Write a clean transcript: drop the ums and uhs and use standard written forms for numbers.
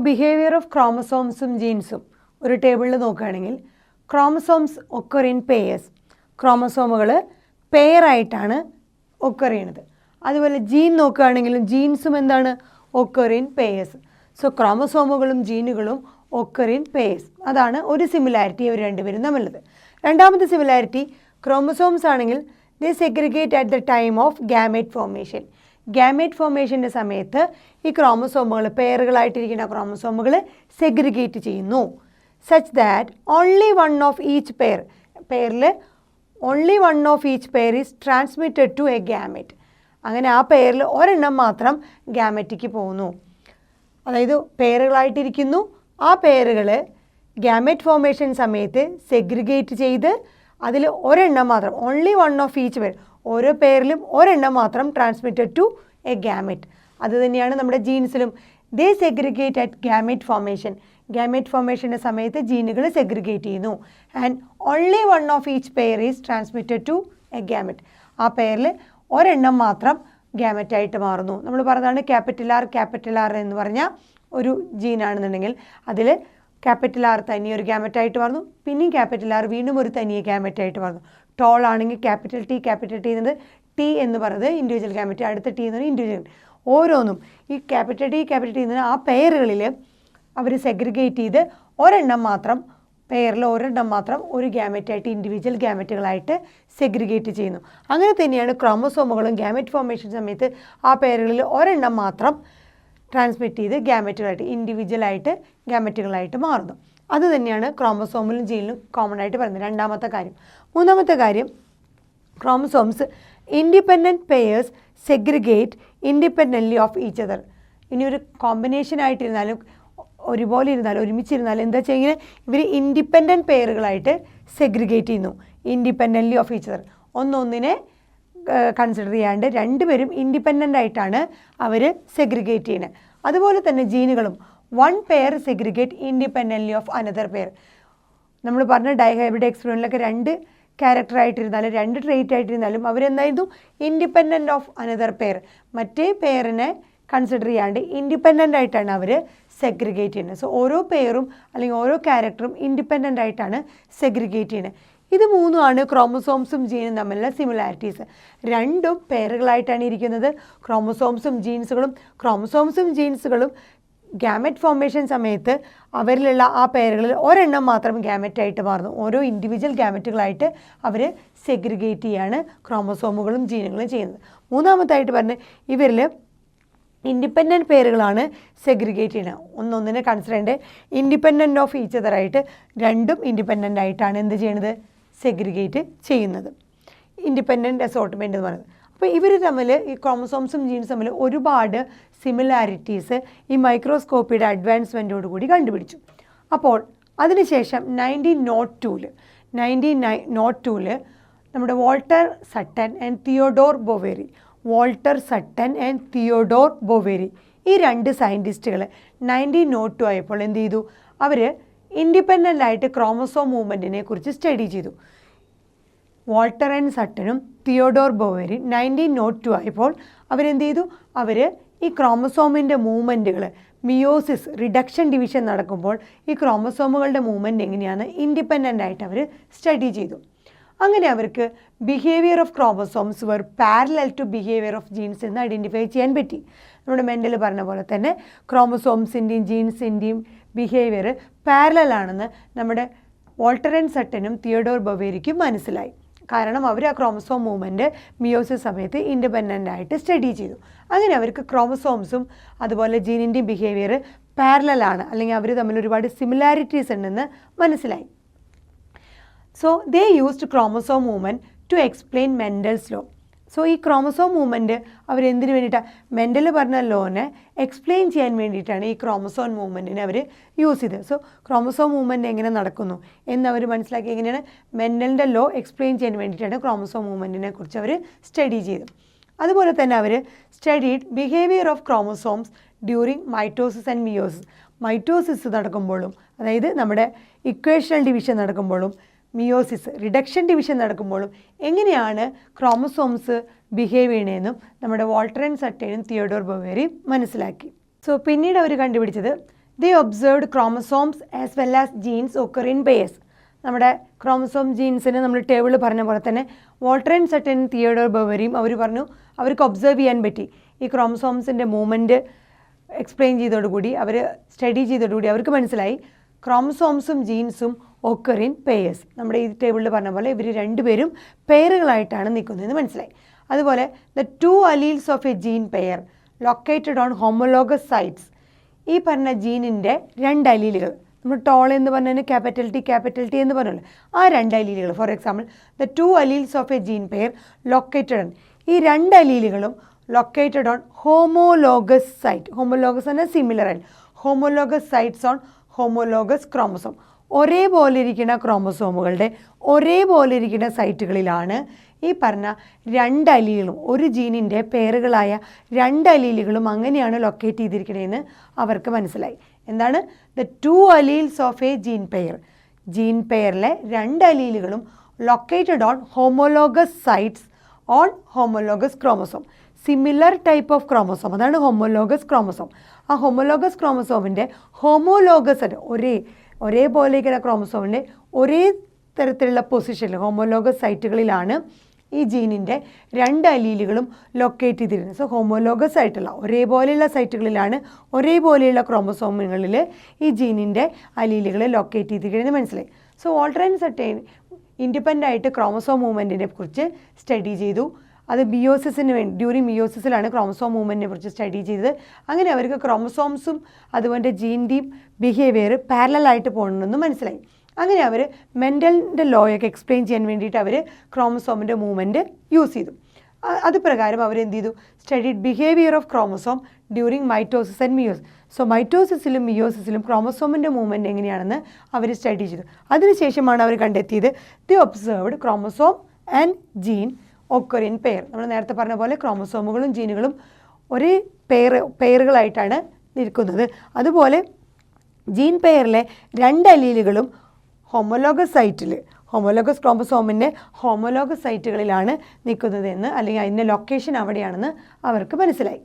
Behaviour of ക്രോമസോംസും ജീൻസും ഒരു ടേബിളിൽ നോക്കുകയാണെങ്കിൽ ക്രോമസോംസ് ഒക്കർ ഇൻ പെയേഴ്സ്, ക്രോമസോമുകൾ പെയറായിട്ടാണ് ഒക്കർ ചെയ്യണത്. അതുപോലെ ജീൻ നോക്കുകയാണെങ്കിലും ജീൻസും എന്താണ് ഒക്കർ ഇൻ പെയേഴ്സ്. സോ ക്രോമസോമുകളും ജീനുകളും ഒക്കർ ഇൻ പെയേഴ്സ്. അതാണ് ഒരു സിമിലാരിറ്റി ഇവർ രണ്ടുപേരും തമ്മിലുള്ളത്. രണ്ടാമത്തെ സിമിലാരിറ്റി ക്രോമസോംസ് ആണെങ്കിൽ they segregate at the time of gamete formation. Gamete ഫോർമേഷൻ്റെ സമയത്ത് ഈ ക്രോമസോമുകൾ പെയറുകളായിട്ടിരിക്കുന്ന ക്രോമസോമുകൾ സെഗ്രിഗേറ്റ് ചെയ്യുന്നു. Such that only one of each പെയറിൽ only one of each pair is transmitted to a gamete. അങ്ങനെ ആ പെയറിൽ ഒരെണ്ണം മാത്രം ഗാമറ്റിക്ക് പോകുന്നു. അതായത് പെയറുകളായിട്ടിരിക്കുന്നു, ആ പെയറുകൾ ഗാമറ്റ് ഫോർമേഷൻ സമയത്ത് സെഗ്രിഗേറ്റ് ചെയ്ത് അതിൽ ഒരെണ്ണം മാത്രം only one of each pair, ഓരോ പെയറിലും ഒരെണ്ണം മാത്രം ട്രാൻസ്മിറ്റഡ് ടു എ ഗാമറ്റ്. അത് തന്നെയാണ് നമ്മുടെ ജീൻസിലും. They segregate at gamete formation. Gamete ഫോർമേഷൻ്റെ സമയത്ത് ജീനുകൾ സെഗ്രിഗേറ്റ് ചെയ്യുന്നു. And only one of each pair is transmitted to a gamete. ആ പെയറിൽ ഒരെണ്ണം മാത്രം ഗാമറ്റായിട്ട് മാറുന്നു. നമ്മൾ പറഞ്ഞതാണ് ക്യാപിറ്റൽ ആർ എന്ന് പറഞ്ഞാൽ ഒരു ജീനാണെന്നുണ്ടെങ്കിൽ അതിൽ ക്യാപിറ്റൽ ആർ തനിയെ ഒരു ഗാമറ്റായിട്ട് മാറുന്നു, പിന്നെയും ക്യാപിറ്റൽ ആർ വീണ്ടും ഒരു തനിയെ ഗാമറ്റായിട്ട് മാറുന്നു. ടോൾ ആണെങ്കിൽ ക്യാപിറ്റൽ ടി എന്നത് ടി എന്ന് പറയുന്നത് ഇൻഡിവിജ്വൽ ഗാമറ്റ്, അടുത്ത ടി എന്ന് പറയുന്നത് ഇൻഡിവിജ്വൽ. ഓരോന്നും ഈ ക്യാപിറ്റൽ ടി എന്ന് ആ പെയറുകളിൽ അവർ സെഗ്രിഗേറ്റ് ചെയ്ത് ഒരെണ്ണം മാത്രം ഒരു ഗാമറ്റായിട്ട് ഇൻഡിവിജ്വൽ ഗാമറ്റുകളായിട്ട് സെഗ്രിഗേറ്റ് ചെയ്യുന്നു. അങ്ങനെ തന്നെയാണ് ക്രോമസോമുകളും ഗാമറ്റ് ഫോർമേഷൻ സമയത്ത് ആ പെയറുകളിൽ ഒരെണ്ണം മാത്രം ട്രാൻസ്മിറ്റ് ചെയ്ത് ഗാമറ്റുകളായിട്ട് ഇൻഡിവിജ്വലായിട്ട് ഗാമറ്റുകളായിട്ട് മാറുന്നു. അത് തന്നെയാണ് ക്രോമസോമിലും ജീനിലും കോമൺ ആയിട്ട് പറയുന്നത്. രണ്ടാമത്തെ കാര്യം. മൂന്നാമത്തെ കാര്യം, chromosomes independent pairs segregate independently of each other. ഇനി ഒരു കോമ്പിനേഷൻ ആയിട്ടിരുന്നാലും ഒരുപോലെ ഇരുന്നാലും ഒരുമിച്ചിരുന്നാലും എന്താ ചെയ്യുന്നത്, ഇവർ ഇൻഡിപെൻഡൻറ്റ് പെയറുകളായിട്ട് സെഗ്രിഗേറ്റ് ചെയ്യുന്നു. ഇൻഡിപെൻഡൻ്റ്ലി ഓഫ് ഈച്ച് അതർ, ഒന്നൊന്നിനെ കൺസിഡർ ചെയ്യാണ്ട് രണ്ടുപേരും ഇൻഡിപെൻഡൻ്റ് ആയിട്ടാണ് അവർ സെഗ്രിഗേറ്റ് ചെയ്യുന്നത്. അതുപോലെ തന്നെ ജീനുകളും one pair segregate independently of another pair. നമ്മൾ പറഞ്ഞ ഡൈഹൈബ്രിഡ് എക്സ്പെരിമെൻറ്റിലൊക്കെ രണ്ട് ക്യാരക്ടറായിട്ടിരുന്നാലും രണ്ട് ട്രേറ്റ് ആയിട്ടിരുന്നാലും അവരെന്തായിരുന്നു ഇൻഡിപെൻഡൻ്റ് ഓഫ് അനദർ പെയർ, മറ്റേ പെയറിനെ കൺസിഡർ ചെയ്യാണ്ട് ഇൻഡിപെൻഡൻ്റ് ആയിട്ടാണ് അവർ സെഗ്രിഗേറ്റ് ചെയ്യുന്നത്. സോ ഓരോ പെയറും അല്ലെങ്കിൽ ഓരോ ക്യാരക്ടറും ഇൻഡിപെൻഡൻ്റ് ആയിട്ടാണ് സെഗ്രിഗേറ്റ് ചെയ്യുന്നത്. ഇത് മൂന്നുമാണ് ക്രോമസോംസും ജീനും തമ്മിലുള്ള സിമിലാരിറ്റീസ്. രണ്ടും പെയറുകളായിട്ടാണ് ഇരിക്കുന്നത്. ക്രോമസോംസും ജീൻസുകളും ഗാമറ്റ് ഫോർമേഷൻ സമയത്ത് അവരിലുള്ള ആ പെയറുകളിൽ ഒരെണ്ണം മാത്രം ഗാമറ്റായിട്ട് മാറുന്നു. ഓരോ ഇൻഡിവിജ്വൽ ഗാമറ്റുകളായിട്ട് അവർ സെഗ്രിഗേറ്റ് ചെയ്യാണ് ക്രോമസോമുകളും ജീനുകളും ചെയ്യുന്നത്. മൂന്നാമത്തായിട്ട് പറഞ്ഞ് ഇവരിൽ ഇൻഡിപെൻഡൻറ്റ് പെയറുകളാണ് സെഗ്രിഗേറ്റ് ചെയ്യുന്നത്. ഒന്നൊന്നിനെ കൺസിഡർ ചെയ്യേണ്ടത് ഇൻഡിപെൻഡൻ്റ് ഓഫ് ഈച്ച് അതറായിട്ട് രണ്ടും ഇൻഡിപെൻഡൻ്റ് ആയിട്ടാണ് എന്ത് ചെയ്യണത്, സെഗ്രിഗേറ്റ് ചെയ്യുന്നത്. ഇൻഡിപെൻഡൻറ്റ് അസോർട്ട്മെൻറ്റ് എന്ന് പറയുന്നത്. അപ്പോൾ ഇവർ തമ്മിൽ ഈ ക്രോമസോംസും ജീൻസും തമ്മിൽ ഒരുപാട് സിമിലാരിറ്റീസ് ഈ മൈക്രോസ്കോപ്പിയുടെ അഡ്വാൻസ്മെൻറ്റോട് കൂടി കണ്ടുപിടിച്ചു. അപ്പോൾ അതിനുശേഷം 1902 നമ്മുടെ വാൾട്ടർ സട്ടൻ ആൻഡ് തിയോഡോർ ബൊവേരി ഈ രണ്ട് സയൻറ്റിസ്റ്റുകൾ 1902 ആയപ്പോൾ എന്ത് ചെയ്തു, അവർ ഇൻഡിപെൻഡൻ്റ് ആയിട്ട് ക്രോമസോം മൂവ്മെൻറ്റിനെ കുറിച്ച് സ്റ്റഡി ചെയ്തു. വാൾട്ടർ ആൻഡ് സട്ടനും തിയോഡോർ ബൊവേരി 1902 ആയപ്പോൾ അവരെന്ത് ചെയ്തു, അവർ ഈ ക്രോമസോമിൻ്റെ മൂവ്മെൻറ്റുകൾ മിയോസിസ് റിഡക്ഷൻ ഡിവിഷൻ നടക്കുമ്പോൾ ഈ ക്രോമസോമുകളുടെ മൂവ്മെൻറ്റ് എങ്ങനെയാണ് ഇൻഡിപെൻഡൻ്റ് ആയിട്ട് അവർ സ്റ്റഡി ചെയ്തു. അങ്ങനെ അവർക്ക് behaviour of chromosomes were parallel to behaviour of genes എന്ന് ഐഡൻറ്റിഫൈ ചെയ്യാൻ പറ്റി. നമ്മുടെ മെൻഡൽ പറഞ്ഞ പോലെ തന്നെ ക്രോമസോംസിൻ്റെയും ജീൻസിൻ്റെയും ബിഹേവിയർ പാരലലാണെന്ന് നമ്മുടെ വാൾട്ടർ ആൻഡ് സട്ടനും തിയോഡോർ ബൊവേരിക്കും മനസ്സിലായി. കാരണം അവർ ആ ക്രോമസോം മൂവ്മെൻറ്റ് മിയോസിസ് സമയത്ത് ഇൻഡിപെൻഡൻ്റ് ആയിട്ട് സ്റ്റഡി ചെയ്തു. അങ്ങനെ അവർക്ക് ക്രോമസോംസും അതുപോലെ ജീനിൻ്റെയും ബിഹേവിയർ പാരലലാണ്, അല്ലെങ്കിൽ അവർ തമ്മിൽ ഒരുപാട് സിമിലാരിറ്റീസ് ഉണ്ടെന്ന് മനസ്സിലായി. So they used chromosome movement to explain Mendel's law. So ഈ ക്രോമസോം മൂവ്മെൻറ്റ് അവരെന്തിനു വേണ്ടിയിട്ടാണ്, മെൻഡൽ പറഞ്ഞ ലോനെ എക്സ്പ്ലെയിൻ ചെയ്യാൻ വേണ്ടിയിട്ടാണ് ഈ ക്രോമസോം മൂവ്മെൻറ്റിനെ അവർ യൂസ് ചെയ്തത്. സോ ക്രോമസോം മൂവ്മെൻറ്റ് എങ്ങനെ നടക്കുന്നു എന്നവർ മനസ്സിലാക്കി. എങ്ങനെയാണ് മെൻഡലിൻ്റെ ലോ എക്സ്പ്ലെയിൻ ചെയ്യാൻ വേണ്ടിയിട്ടാണ് ക്രോമസോം മൂവ്മെൻറ്റിനെ കുറിച്ച് അവർ സ്റ്റഡി ചെയ്തു. അതുപോലെ തന്നെ അവർ studied behaviour of chromosomes during mitosis and meiosis. Mitosis നടക്കുമ്പോഴും, അതായത് നമ്മുടെ ഇക്വേഷണൽ ഡിവിഷൻ നടക്കുമ്പോഴും മിയോസിസ് റിഡക്ഷൻ ഡിവിഷൻ നടക്കുമ്പോഴും എങ്ങനെയാണ് ക്രോമസോംസ് ബിഹേവ് ചെയ്യണതെന്നും നമ്മുടെ വാൾട്ടർ ആൻഡ് സട്ടനും തിയോഡോർ ബൊവേരിയും മനസ്സിലാക്കി. സോ പിന്നീട് അവർ കണ്ടുപിടിച്ചത് they observed chromosomes as well as genes occur in pairs. നമ്മുടെ ക്രോമസോം ജീൻസിന് നമ്മൾ ടേബിളിൽ പറഞ്ഞ പോലെ തന്നെ വാൾട്ടർ ആൻഡ് സട്ടൻ, തിയോഡോർ ബവറിയും അവർ പറഞ്ഞു അവർക്ക് ഒബ്സർവ് ചെയ്യാൻ പറ്റി ഈ ക്രോമസോംസിൻ്റെ മൂവ്മെൻറ്റ് എക്സ്പ്ലെയിൻ ചെയ്തതോടുകൂടി, അവർ സ്റ്റഡി ചെയ്തതോടുകൂടി അവർക്ക് മനസ്സിലായി ക്രോമസോംസും ജീൻസും ഒക്കർ ഇൻ പെയർസ്. നമ്മുടെ ഈ ടേബിളിൽ പറഞ്ഞ പോലെ ഇവർ രണ്ടുപേരും പെയറുകളായിട്ടാണ് നിൽക്കുന്നതെന്ന് മനസ്സിലായി. അതുപോലെ the 2 alleles of a gene pair located on homologous sites. ഈ പറഞ്ഞ ജീനിൻ്റെ 2 അലീലുകൾ, നമ്മൾ ടോൾ എന്ന് പറഞ്ഞതിന് ക്യാപിറ്റൽ ടി എന്ന് പറഞ്ഞല്ലോ, ആ 2 അലീലുകൾ, for example the 2 alleles of a gene pair located on, ഈ 2 അലീലുകളും located on homologous site. Homologous എന്നാൽ സിമിലർ ആയിട്ട്, homologous sites on homologous chromosome. ഒരേപോലെ ഇരിക്കുന്ന ക്രോമസോമുകളുടെ ഒരേപോലെ ഇരിക്കുന്ന സൈറ്റുകളിലാണ് ഈ പറഞ്ഞ 2 അലീലുകളും, ഒരു ജീനിൻ്റെ പേരുകളായ 2 അലീലുകളും അങ്ങനെയാണ് ലൊക്കേറ്റ് ചെയ്തിരിക്കണതെന്ന് അവർക്ക് മനസ്സിലായി. എന്താണ്? The 2 alleles of a gene pair, gene പെയറിലെ 2 അലീലുകളും located on homologous sites on homologous chromosome. Similar type of chromosome, അതാണ് ഹോമോലോഗസ് ക്രോമസോം. ആ ഹോമോലോഗസ് ക്രോമസോമിൻ്റെ ഹോമോലോഗസ് ഒരേപോലെ ഇരിക്കുന്ന ക്രോമസോമിൻ്റെ ഒരേ തരത്തിലുള്ള പൊസിഷനിൽ ഹോമോലോഗസ് സൈറ്റുകളിലാണ് ഈ ജീനിൻ്റെ 2 അലീലുകളും ലൊക്കേറ്റ് ചെയ്തിരുന്നത്. സോ ഹോമോലോഗസ് ആയിട്ടുള്ള ഒരേപോലെയുള്ള സൈറ്റുകളിലാണ് ഒരേപോലെയുള്ള ക്രോമസോമുകളിൽ ഈ ജീനിൻ്റെ അലീലുകൾ ലൊക്കേറ്റ് ചെയ്തിരിക്കുന്നത് മനസ്സിലായി. So Walter and sudden independent ആയിട്ട് ക്രോമസോം മൂവ്മെൻറ്റിനെ കുറിച്ച് സ്റ്റഡി ചെയ്തു. അത് മിയോസിസിന് വേണ്ടി, ഡ്യൂറിങ് മിയോസിസിലാണ് ക്രോമസോം മൂവ്മെൻറ്റിനെ കുറിച്ച് സ്റ്റഡി ചെയ്തത്. അങ്ങനെ അവർക്ക് ക്രോമസോംസും അതുപോലെ ജീൻ്റെയും ബിഹേവിയർ പാരലായിട്ട് പോകണമെന്ന് മനസ്സിലായി. അങ്ങനെ അവർ മെൻ്റലിൻ്റെ ലോയൊക്കെ എക്സ്പ്ലെയിൻ ചെയ്യാൻ വേണ്ടിയിട്ട് അവർ ക്രോമസോമിൻ്റെ മൂവ്മെൻറ്റ് യൂസ് ചെയ്തു. അത് പ്രകാരം അവരെന്ത് ചെയ്തു? Studied behaviour of chromosome during mitosis and meiosis. So മൈറ്റോസിസിലും മിയോസിസിലും ക്രോമസോമിൻ്റെ മൂവ്മെൻറ്റ് എങ്ങനെയാണെന്ന് അവർ സ്റ്റഡി ചെയ്തു. അതിനുശേഷമാണ് അവർ കണ്ടെത്തിയത് the observed chromosome and gene occur in pair. നമ്മൾ നേരത്തെ പറഞ്ഞ പോലെ ക്രോമസോമുകളും ജീനുകളും ഒരേ പെയറുകളായിട്ടാണ് നിൽക്കുന്നത്. അതുപോലെ ജീൻ പെയറിലെ 2 അലീലുകളും ഹോമോലോഗസ് ക്രോമസോമിൻ്റെ ഹോമോലോഗസ് സൈറ്റുകളിലാണ് നിൽക്കുന്നതെന്ന്, അല്ലെങ്കിൽ അതിൻ്റെ ലൊക്കേഷൻ അവിടെയാണെന്ന് അവർക്ക് മനസ്സിലായി.